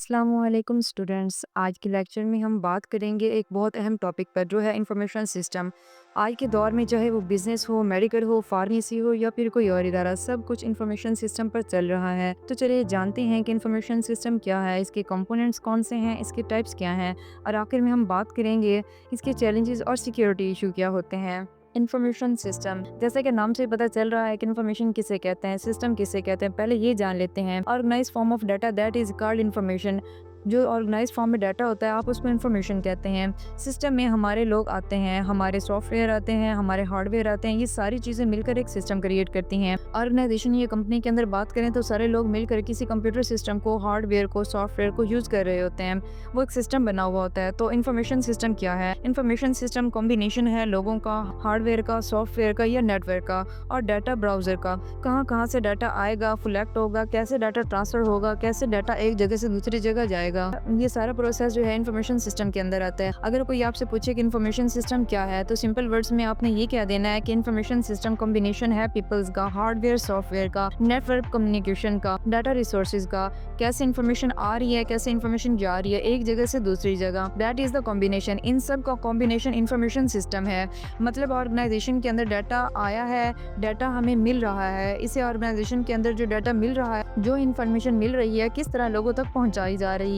अस्सलामुअलैकुम स्टूडेंट्स। आज के लेक्चर में हम बात करेंगे एक बहुत अहम टॉपिक पर जो है इंफॉर्मेशन सिस्टम। आज के दौर में चाहे वो बिज़नेस हो, मेडिकल हो, फार्मेसी हो या फिर कोई और इदारा, सब कुछ इंफॉर्मेशन सिस्टम पर चल रहा है। तो चलिए जानते हैं कि इंफॉर्मेशन सिस्टम क्या है, इसके कंपोनेंट्स कौन से हैं, इसके टाइप्स क्या हैं और आखिर में हम बात करेंगे इसके चैलेंजेस और सिक्योरिटी इशू क्या होते हैं। इंफॉर्मेशन सिस्टम, जैसे कि नाम से पता चल रहा है कि इंफॉर्मेशन किसे कहते हैं, सिस्टम किसे कहते हैं, पहले ये जान लेते हैं। Organise form of data that is called information. जो ऑर्गेनाइज फॉर्म में डाटा होता है आप उसको इंफॉर्मेशन कहते हैं। सिस्टम में हमारे लोग आते हैं, हमारे सॉफ्टवेयर आते हैं, हमारे हार्डवेयर आते हैं, ये सारी चीज़ें मिलकर एक सिस्टम क्रिएट करती हैं। ऑर्गेनाइजेशन या कंपनी के अंदर बात करें तो सारे लोग मिलकर किसी कंप्यूटर सिस्टम को, हार्डवेयर को, सॉफ्टवेयर को यूज़ कर रहे होते हैं। वो एक सिस्टम बना हुआ होता है। तो इंफॉर्मेशन सिस्टम क्या है? इंफॉर्मेशन सिस्टम कॉम्बिनेशन है लोगों का, हार्डवेयर का, सॉफ्टवेयर का या नेटवर्क का और डाटा ब्राउजर का। कहाँ कहाँ से डाटा आएगा, कलेक्ट होगा, कैसे डाटा ट्रांसफर होगा, कैसे डाटा एक जगह से दूसरी जगह जाएगा, ये सारा प्रोसेस जो है इंफॉर्मेशन सिस्टम के अंदर आता है। अगर कोई आपसे पूछे कि इंफॉर्मेशन सिस्टम क्या है तो सिंपल वर्ड्स में आपने ये कह देना है कि इंफॉर्मेशन सिस्टम कॉम्बिनेशन है पीपल्स का, हार्डवेयर सॉफ्टवेयर का, नेटवर्क कम्युनिकेशन का, डाटा रिसोर्सेज का। कैसे इंफॉर्मेशन आ रही है, कैसे इंफॉर्मेशन जा रही है एक जगह से दूसरी जगह, दैट इज द कॉम्बिनेशन। इन सब का कॉम्बिनेशन इंफॉर्मेशन सिस्टम है। मतलब ऑर्गेनाइजेशन के अंदर डाटा आया है, डाटा हमें मिल रहा है, इसे ऑर्गेनाइजेशन के अंदर जो डाटा मिल रहा है, जो इन्फॉर्मेशन मिल रही है, किस तरह लोगों तक पहुंचाई जा रही है,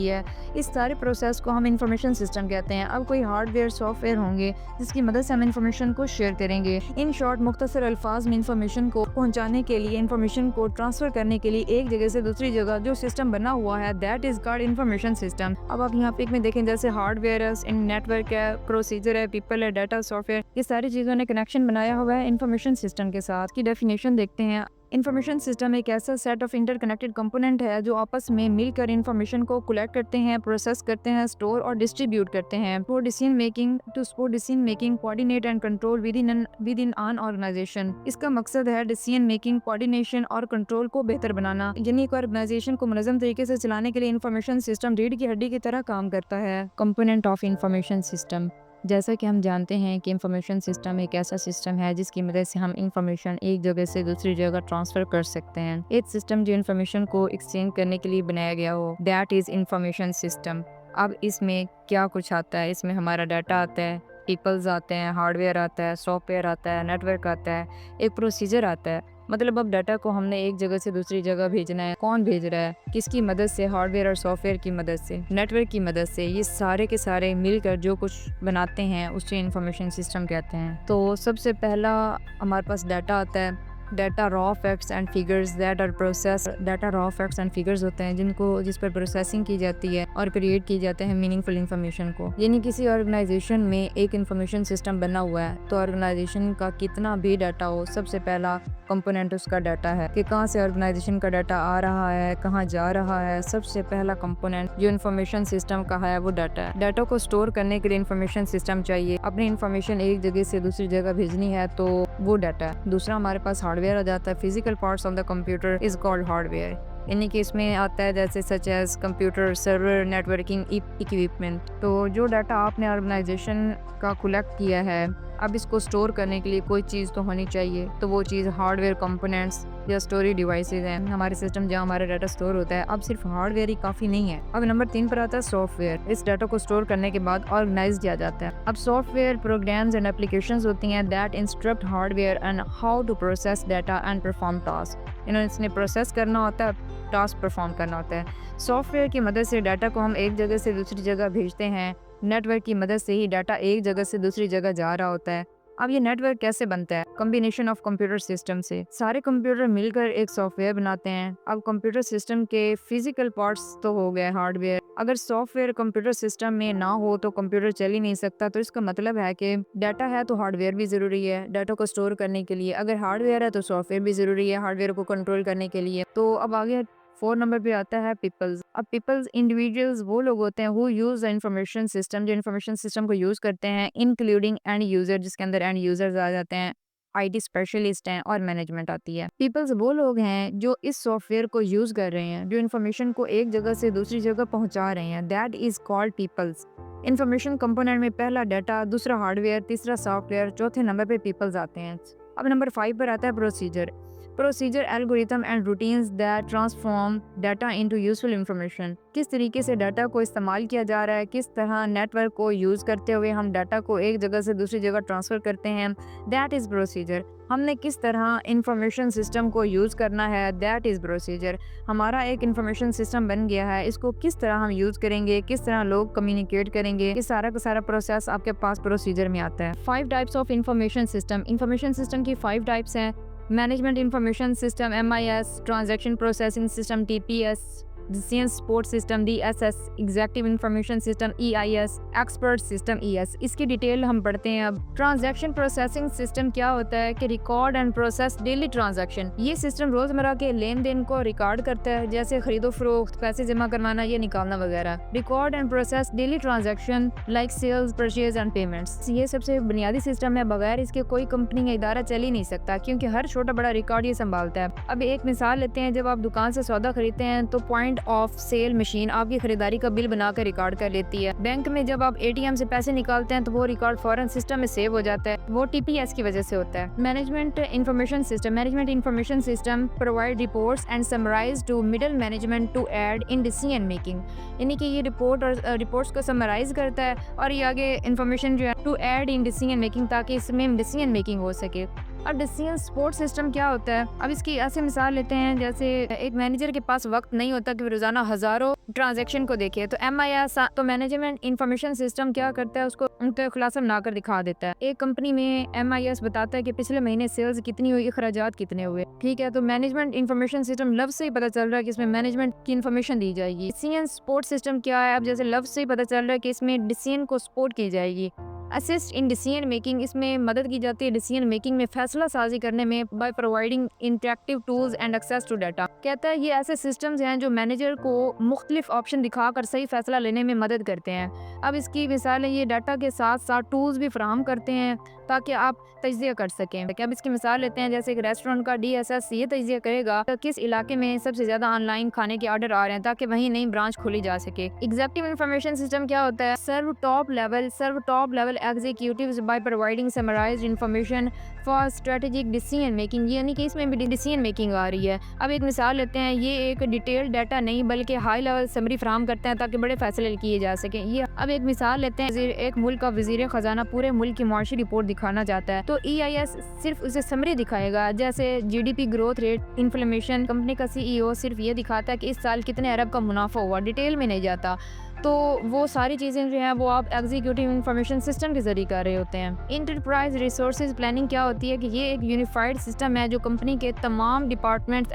इस सारे प्रोसेस को हम इंफॉर्मेशन सिस्टम कहते हैं। अब कोई हार्डवेयर सॉफ्टवेयर होंगे जिसकी मदद से हम इंफॉर्मेशन को शेयर करेंगे। इन शॉर्ट मुख्तसर अल्फाज में इंफॉर्मेशन को पहुंचाने के लिए, इंफॉर्मेशन को ट्रांसफर करने के लिए एक जगह से दूसरी जगह जो सिस्टम बना हुआ है that is called information system. अब आप यहाँ पे में देखें जैसे हार्डवेयर है, नेटवर्क है, प्रोसीजर है, पीपल है, डाटा, सॉफ्टवेयर, ये सारी चीज़ों ने कनेक्शन बनाया हुआ है इंफॉर्मेशन सिस्टम के साथ। की डेफिनेशन देखते हैं। इंफॉर्मेशन सिस्टम एक ऐसा सेट ऑफ इंटरकनेक्टेड कंपोनेंट है जो आपस में मिलकर इंफॉर्मेशन को कलेक्ट करते हैं, प्रोसेस करते हैं, स्टोर और डिस्ट्रीब्यूट करते हैं for decision making, to support decision making, coordinate and control within an organisation. इसका मकसद है डिसीजन मेकिंग, कोऑर्डिनेशन और कंट्रोल को बेहतर बनाना। यानी एक ऑर्गेनाइजेशन को मुनज़्ज़म तरीके से चलाने के लिए इंफॉर्मेशन सिस्टम रीढ़ की हड्डी की तरह काम करता है। कंपोनेंट ऑफ इंफॉर्मेशन सिस्टम, जैसा कि हम जानते हैं कि इंफॉर्मेशन सिस्टम एक ऐसा सिस्टम है जिसकी मदद से हम इंफॉर्मेशन एक जगह से दूसरी जगह ट्रांसफ़र कर सकते हैं। एक सिस्टम जो इंफॉर्मेशन को एक्सचेंज करने के लिए बनाया गया हो, दैट इज़ इंफॉर्मेशन सिस्टम। अब इसमें क्या कुछ आता है? इसमें हमारा डाटा आता है, पीपल्स आते हैं, हार्डवेयर आता है, सॉफ्टवेयर आता है, नेटवर्क आता है, एक प्रोसीजर आता है। मतलब अब डाटा को हमने एक जगह से दूसरी जगह भेजना है, कौन भेज रहा है, किसकी मदद से, हार्डवेयर और सॉफ्टवेयर की मदद से, नेटवर्क की मदद से, ये सारे के सारे मिलकर जो कुछ बनाते हैं उसे इंफॉर्मेशन सिस्टम कहते हैं। तो सबसे पहला हमारे पास डाटा आता है। Data raw facts and figures that are process. Data raw facts and figures होते हैं जिस पर प्रोसेसिंग की जाती है और क्रिएट की जाते हैं मीनिंगफुल इंफॉर्मेशन को। यानी किसी ऑर्गेनाइजेशन में एक इंफॉर्मेशन सिस्टम बना हुआ है तो ऑर्गेनाइजेशन का कितना भी डाटा हो, सबसे पहला कंपोनेंट उसका डाटा है कि कहाँ से ऑर्गेनाइजेशन का डाटा आ रहा है, कहाँ जा रहा है। सबसे पहला कंपोनेंट जो इंफॉर्मेशन सिस्टम का है वो डाटा है। डाटा को स्टोर करने के लिए इंफॉर्मेशन सिस्टम चाहिए। अपनी इंफॉर्मेशन एक जगह से दूसरी जगह भेजनी है तो वो डाटा है। दूसरा हमारे पास हार्डवेयर आ जाता है। Physical parts of the computer is called hardware. यानी कि इसमें आता है जैसे such as computer, server, networking equipment. तो जो डाटा आपने ऑर्गेनाइजेशन का कलेक्ट किया है, अब इसको स्टोर करने के लिए कोई चीज़ तो होनी चाहिए, तो वो चीज़ हार्डवेयर कंपोनेंट्स या स्टोरेज डिवाइसेज हैं। हमारे सिस्टम जहाँ हमारा डाटा स्टोर होता है, अब सिर्फ हार्डवेयर ही काफ़ी नहीं है। अब नंबर 3 पर आता है सॉफ्टवेयर। इस डाटा को स्टोर करने के बाद ऑर्गेनाइज किया जाता है। अब सॉफ्टवेयर प्रोग्राम्स एंड एप्लीकेशंस होती हैं that instruct hardware and how to process data and perform task. इसने प्रोसेस करना होता है, टास्क परफॉर्म करना होता है। सॉफ्टवेयर की मदद से डाटा को हम एक जगह से दूसरी जगह भेजते हैं। नेटवर्क की मदद से ही डाटा एक जगह से दूसरी जगह जा रहा होता है। अब ये नेटवर्क कैसे बनता है? कॉम्बिनेशन ऑफ कंप्यूटर सिस्टम से। सारे कंप्यूटर मिलकर एक सॉफ्टवेयर बनाते हैं। अब कंप्यूटर सिस्टम के फिजिकल पार्ट्स तो हो गए हार्डवेयर। अगर सॉफ्टवेयर कंप्यूटर सिस्टम में ना हो तो कंप्यूटर चल ही नहीं सकता। तो इसका मतलब है कि डाटा है तो हार्डवेयर भी ज़रूरी है डाटा को स्टोर करने के लिए। अगर हार्डवेयर है तो सॉफ्टवेयर भी ज़रूरी है हार्डवेयर को कंट्रोल करने के लिए। तो अब आगे 4 नंबर पे आता है पीपल्स। अब पीपल्स इंडिविजुअल्स वो लोग होते हैं who use the information system, जो इंफॉर्मेशन सिस्टम को यूज करते हैं, इंक्लूडिंग एंड यूजर, जिसके अंदर एंड यूजर्स आ जाते हैं, आईटी स्पेशलिस्ट हैं और मैनेजमेंट आती है। पीपल्स वो लोग हैं जो इस सॉफ्टवेयर को यूज कर रहे हैं, जो इंफॉर्मेशन को एक जगह से दूसरी जगह पहुंचा रहे हैं, that is called peoples. Information component में पहला डाटा, दूसरा हार्डवेयर, तीसरा सॉफ्टवेयर, चौथे नंबर पे पीपल्स आते हैं। अब नंबर 5 पर आता है procedure. Procedure, algorithm and routines that transform data into useful information. किस तरीके से डाटा को इस्तेमाल किया जा रहा है, किस तरह नेटवर्क को यूज़ करते हुए हम डाटा को एक जगह से दूसरी जगह ट्रांसफ़र करते हैं, दैट इज़ प्रोसीजर। हमने किस तरह इंफॉर्मेशन सिस्टम को यूज़ करना है, दैट इज़ प्रोसीजर। हमारा एक इंफॉर्मेशन सिस्टम बन गया है, इसको किस तरह हम यूज़ करेंगे, किस तरह लोग कम्युनिकेट करेंगे, ये सारा का सारा प्रोसेस आपके पास प्रोसीजर में आता है। 5 types of information system. Information system की 5 टाइप्स हैं। Management information system MIS, transaction processing system TPS, decision support system DSS, executive information system EIS, expert system ES। इसकी डिटेल हम पढ़ते हैं अब। ट्रांजैक्शन प्रोसेसिंग सिस्टम क्या होता है कि record and process daily transaction. ये सिस्टम रोजमर्रा के लेन देन को रिकॉर्ड करता है, जैसे खरीदो फरोख्त, पैसे जमा करवाना या निकालना वगैरह। Record and process daily transaction like sales, purchase and payments. ये सबसे बुनियादी सिस्टम है, बगैर इसके कोई कंपनी या इदारा चल ही नहीं सकता, क्योंकि हर छोटा बड़ा रिकॉर्ड ये संभालता है। अब एक मिसाल लेते हैं, जब आप दुकान से सौदा खरीदते हैं तो पॉइंट ऑफ सेल मशीन आपकी खरीदारी का बिल बनाकर रिकॉर्ड कर लेती है। बैंक में जब आप ATM से पैसे निकालते हैं तो वो रिकॉर्ड फौरन सिस्टम में सेव हो जाता है, वो TPS की वजह से होता है। Management information system. Management information system provide reports and summarise to middle management to aid in decision making. यानी कि ये रिपोर्ट और रिपोर्ट्स को समराइज करता है और ये आगे इंफॉर्मेशन जो है to aid in decision making, ताकि इसमें डिसीजन मेकिंग हो सके। अब डिसीजन सपोर्ट सिस्टम क्या होता है? अब इसकी ऐसे मिसाल लेते हैं, जैसे एक मैनेजर के पास वक्त नहीं होता कि रोजाना हजारों ट्रांजैक्शन को देखे, तो MIS तो मैनेजमेंट इंफॉर्मेशन सिस्टम क्या करता है, उसको उनका खुलासा बनाकर दिखा देता है। एक कंपनी में MIS बताता है कि पिछले महीने सेल्स कितनी हुई, अखराजात कितने हुए। ठीक है, तो मैनेजमेंट इंफॉर्मेशन सिस्टम लफ्ज से ही पता चल रहा है कि इसमें मैनेजमेंट की इन्फॉर्मेशन दी जाएगी। डिसीजन सपोर्ट सिस्टम क्या है? अब जैसे लफ्ज से ही पता चल रहा है कि इसमें डिसीजन को सपोर्ट की जाएगी। असिस्ट इन डिसीजन मेकिंग, इसमें मदद की जाती है डिसीजन मेकिंग में, फैसला साजी करने में, by providing interactive tools and access to data. कहता है ये ऐसे सिस्टम्स हैं जो मैनेजर को मुख्तलिफ ऑप्शन दिखाकर सही फैसला लेने में मदद करते हैं। अब इसकी मिसाल है, ये डाटा के साथ साथ टूल्स भी फराहम करते हैं ताकि आप तज्जिया कर सकें। अब इसकी मिसाल लेते हैं, जैसे एक रेस्टोरेंट का DSS ये तज्जिया करेगा तो किस इलाके में सबसे ज्यादा ऑनलाइन खाने के ऑर्डर आ रहे हैं, ताकि वहीं नई ब्रांच खोली जा सके। एग्जीक्यूटिव इंफॉर्मेशन सिस्टम क्या होता है? Serve top level executives by providing summarised information for strategic decision making, यानी कि इसमें भी डिसीजन मेकिंग आ रही है। अब एक मिसाल लेते हैं, ये एक डिटेल्ड डाटा नहीं बल्कि हाई लेवल समरी फराहम करते हैं ताकि बड़े फैसले किए जा सके। ये अब एक मिसाल लेते हैं, एक मुल्क का वजीर खजाना पूरे मुल्क की मुआशी रिपोर्ट दिखाना चाहता है, तो EIS सिर्फ उसे समरी दिखाएगा, जैसे GDP growth rate, inflammation. Company का CEO सिर्फ ये दिखाता है कि इस साल कितने अरब का मुनाफा हुआ, डिटेल में नहीं जाता। तो वो सारी चीज़ें जो हैं वो आप एग्जीक्यूटिव इंफॉर्मेशन सिस्टम के जरिए कर रहे होते हैं। इंटरप्राइज रिसोर्सेज प्लानिंग क्या होती है कि ये एक यूनिफाइड सिस्टम है जो कंपनी के तमाम departments,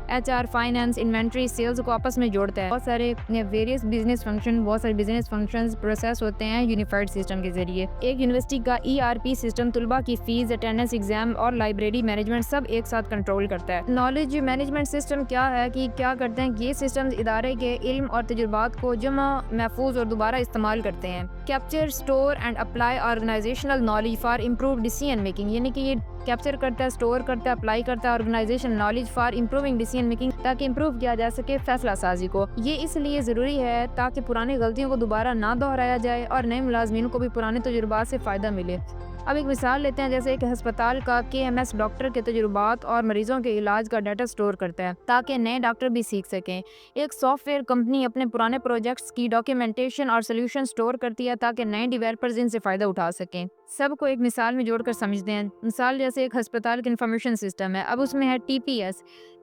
HR, finance, inventory, sales को आपस में जोड़ता है। बहुत सारे वेरियस बिजनेस फंक्शंस प्रोसेस होते हैं यूनिफाइड सिस्टम के जरिए। एक यूनिवर्सिटी का ERP सिस्टम तुलबा की फीस, अटेंडेंस, एग्जाम और लाइब्रेरी मैनेजमेंट सब एक साथ कंट्रोल करता है। नॉलेज मैनेजमेंट सिस्टम क्या है कि क्या करते हैं, ये सिस्टम इदारे के इल्म और तजुर्बात को जमा, महफूज और दोबारा इस्तेमाल करते हैं। Capture, store and apply organisational knowledge for improve decision making, यानी कि ये कैप्चर करता है, स्टोर करता है, अप्लाई करता है organisation knowledge for improving decision making, ताकि इम्प्रूव किया जा सके फैसला साजी को। ये इसलिए ज़रूरी है ताकि पुरानी गलतियों को दोबारा ना दोहराया जाए और नए मुलाजमीन को भी पुराने तजुर्बात से फ़ायदा मिले। अब एक मिसाल लेते हैं, जैसे एक अस्पताल का KMS डॉक्टर के तजुर्बात और मरीजों के इलाज का डाटा स्टोर करता है ताकि नए डॉक्टर भी सीख सकें। एक सॉफ्टवेयर कंपनी अपने पुराने प्रोजेक्ट्स की डॉक्यूमेंटेशन और सोल्यूशन स्टोर करती है ताकि नए डेवलपर्स इनसे फ़ायदा उठा सकें। सबको एक मिसाल में जोड़कर समझते हैं। मिसाल जैसे एक अस्पताल का इंफॉर्मेशन सिस्टम है, अब उसमें है TPS,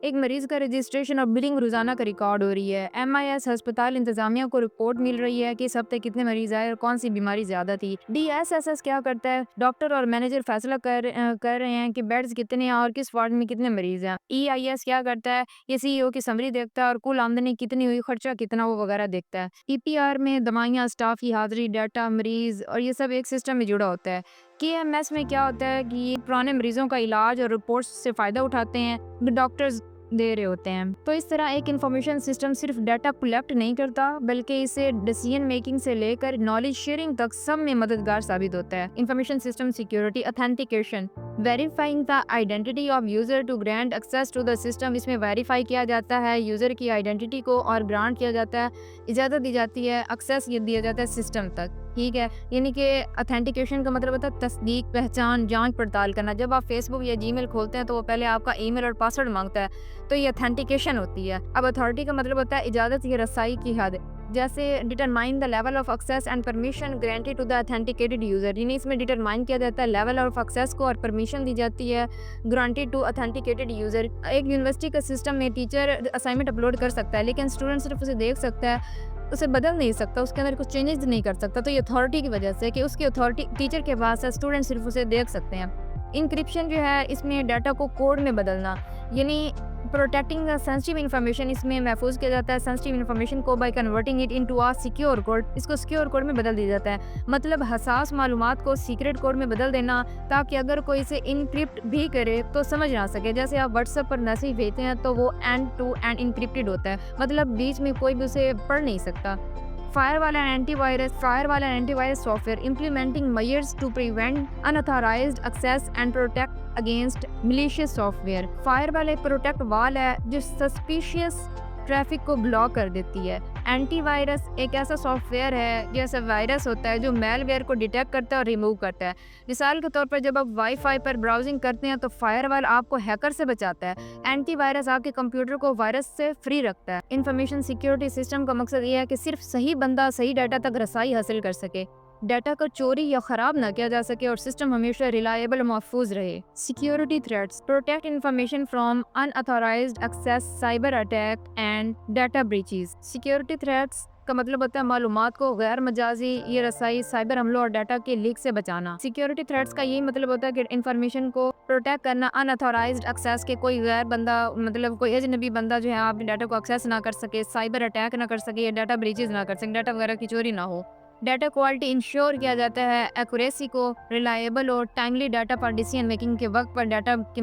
एक मरीज का रजिस्ट्रेशन और बिलिंग रोजाना का रिकॉर्ड हो रही है। MIS अस्पताल इंतजामिया को रिपोर्ट मिल रही है कि इस हफ्ते कितने मरीज आए और कौन सी बीमारी ज्यादा थी। DSS क्या करता है, डॉक्टर और मैनेजर फैसला कर रहे हैं कि बेड्स कितने हैं और किस वार्ड में कितने मरीज हैं। EIS क्या करता है, ये CEO की समरी देखता है और कुल आमदनी कितनी हुई, खर्चा कितना वो वगैरह देखता है। TPR में दवाइयाँ, स्टाफ की हाजिरी, डाटा, मरीज और ये सब एक सिस्टम में जुड़ा होता है। KMS में क्या होता है कि ये पुराने मरीजों का इलाज और रिपोर्ट्स से फ़ायदा उठाते हैं, डॉक्टर्स दे रहे होते हैं। तो इस तरह एक इंफॉर्मेशन सिस्टम सिर्फ डाटा कलेक्ट नहीं करता बल्कि इसे डिसीजन मेकिंग से लेकर नॉलेज शेयरिंग तक सब में मददगार साबित होता है। Information system security, authentication, verifying the identity of user to grant access to the system. इसमें वेरीफाई किया जाता है यूजर की आइडेंटिटी को और ग्रांट किया जाता है, इजाज़त दी जाती है, एक्सेस दिया जाता है सिस्टम तक। तहकीक है, यानी कि ऑथेंटिकेशन का मतलब होता है तस्दीक, पहचान, जांच पड़ताल करना। जब आप फेसबुक या जीमेल खोलते हैं तो वो पहले आपका ईमेल और पासवर्ड मांगता है, तो ये ऑथेंटिकेशन होती है। अब अथॉरिटी का मतलब होता है इजाज़त या रसाई की हद। जैसे determine the level of access and permission granted to the authenticated user, यानी इसमें डिटरमाइन किया जाता है लेवल ऑफ एक्सेस को और परमिशन दी जाती है ग्रांटेड टू ऑथेंटिकेटेड यूज़र। एक यूनिवर्सिटी का सिस्टम में टीचर असाइनमेंट अपलोड कर सकता है, लेकिन स्टूडेंट सिर्फ उसे देख सकता है, उसे बदल नहीं सकता, उसके अंदर कुछ चेंजेस नहीं कर सकता। तो ये अथॉरिटी की वजह से कि उसकी अथॉरिटी टीचर के पास है, स्टूडेंट सिर्फ उसे देख सकते हैं। इंक्रिप्शन जो है इसमें डाटा को कोड में बदलना, यानी प्रोटेक्टिंग द सेंसिटिव इन्फॉर्मेशन, इसमें महफूज किया जाता है सेंसिटिव इन्फॉर्मेशन को by converting it into a secure code, इसको सिक्योर कोड में बदल दिया जाता है। मतलब हसास मालूमात को सीक्रेट कोड में बदल देना, ताकि अगर कोई इसे इनक्रिप्ट भी करे तो समझ ना सके। जैसे आप व्हाट्सएप पर मैसेज भेजते हैं तो वो एंड टू एंड इनक्रिप्टेड होता है, मतलब बीच में कोई भी उसे पढ़ नहीं सकता। Firewall and antivirus software implementing measures to prevent unauthorized access and protect against malicious software. Firewall एक प्रोटेक्ट वाल है जो सस्पिशियस ट्रैफिक को ब्लॉक कर देती है। एंटीवायरस एक ऐसा सॉफ्टवेयर है जैसा वायरस होता है जो मेलवेयर को डिटेक्ट करता है और रिमूव करता है। मिसाल के तौर पर जब आप वाईफाई पर ब्राउजिंग करते हैं तो फायरवॉल आपको हैकर से बचाता है। एंटीवायरस आपके कंप्यूटर को वायरस से फ्री रखता है। इंफॉर्मेशन सिक्योरिटी सिस्टम का मकसद ये है कि सिर्फ सही बंदा सही डाटा तक रसाई हासिल कर सके, डाटा को चोरी या ख़राब ना किया जा सके और सिस्टम हमेशा रिलायबल महफूज रहे। Security threats protect information from unauthorised access, cyber attack and data breaches. Security threats का मतलब होता है मालूमात को गैर मजाजी ये रसाई, साइबर हमलों और डाटा के लीक से बचाना। सिक्योरिटी थ्रेट्स का यही मतलब होता है कि इन्फॉर्मेशन को प्रोटेक्ट करना, अनऑथोराइज्ड एक्सेस के कोई गैर बंदा, मतलब कोई अजनबी बंदा जो है आपके डाटा को एक्सेस ना कर सके, साइबर अटैक ना कर सके या डाटा ब्रीचेस ना कर सके, डाटा वगैरह की चोरी ना हो। डाटा क्वालिटी इंश्योर किया जाता है, एक्यूरेसी को रिलायबल और टाइमली डाटा पर डिसीजन मेकिंग के वक्त पर डाटा की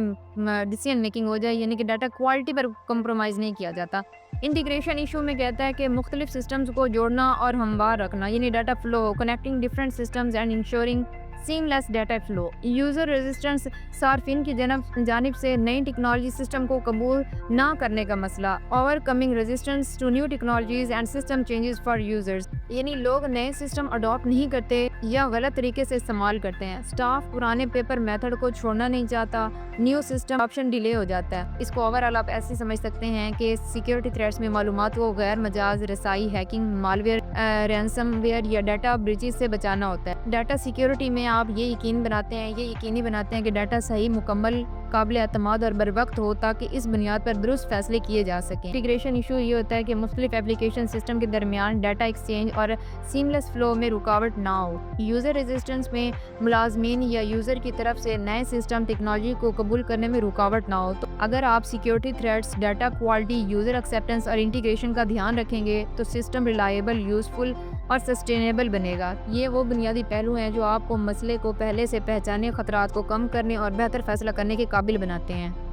डिसीजन मेकिंग हो जाए, यानी कि डाटा क्वालिटी पर कम्प्रोमाइज़ नहीं किया जाता। इंटीग्रेशन इशू में कहता है कि मुख्तलिफ सिस्टम्स को जोड़ना और हमवार रखना, यानी data flow, connecting different systems and ensuring seamless data flow. User resistance सार्फिन की जानिब से नई टेक्नोलॉजी सिस्टम को कबूल ना करने का मसला। Overcoming resistance to new technologies and system changes for users, यानी लोग नए सिस्टम अडॉप्ट नहीं करते या गलत तरीके से इस्तेमाल करते हैं। स्टाफ पुराने पेपर मेथड को छोड़ना नहीं चाहता, न्यू सिस्टम ऑप्शन डिले हो जाता है। इसको ओवरऑल आप ऐसे समझ सकते हैं कि सिक्योरिटी थ्रेट्स में मालूमात को गैर मजाज रसाई, हैकिंग, मालवेयर, रैंसमवेयर या डाटा ब्रीचेस से बचाना होता है। डाटा सिक्योरिटी में आप ये यकीनी बनाते हैं कि डाटा सही, मुकम्मल, काबिल एतमाद और बर वक्त हो, ताकि इस बुनियाद पर दुरुस्त फैसले किए जा सकें। इंटीग्रेशन इशू ये होता है कि मुख्तलिफ एप्लीकेशन सिस्टम के दरमियान डाटा एक्सचेंज और सीमलेस फ्लो में रुकावट ना हो। यूज़र रेजिस्टेंस में मुलाजमीन या यूज़र की तरफ से नए सिस्टम टेक्नोलॉजी को कबूल करने में रुकावट ना हो। तो अगर आप security threats, data quality, user acceptance और इंटीग्रेशन का ध्यान रखेंगे तो सिस्टम रिलायबल, यूज़फुल और सस्टेनेबल बनेगा। ये वो बुनियादी पहलू हैं जो आपको मसले को पहले से पहचाने, खतरात को कम करने और बेहतर फैसला करने के काबिल बनाते हैं।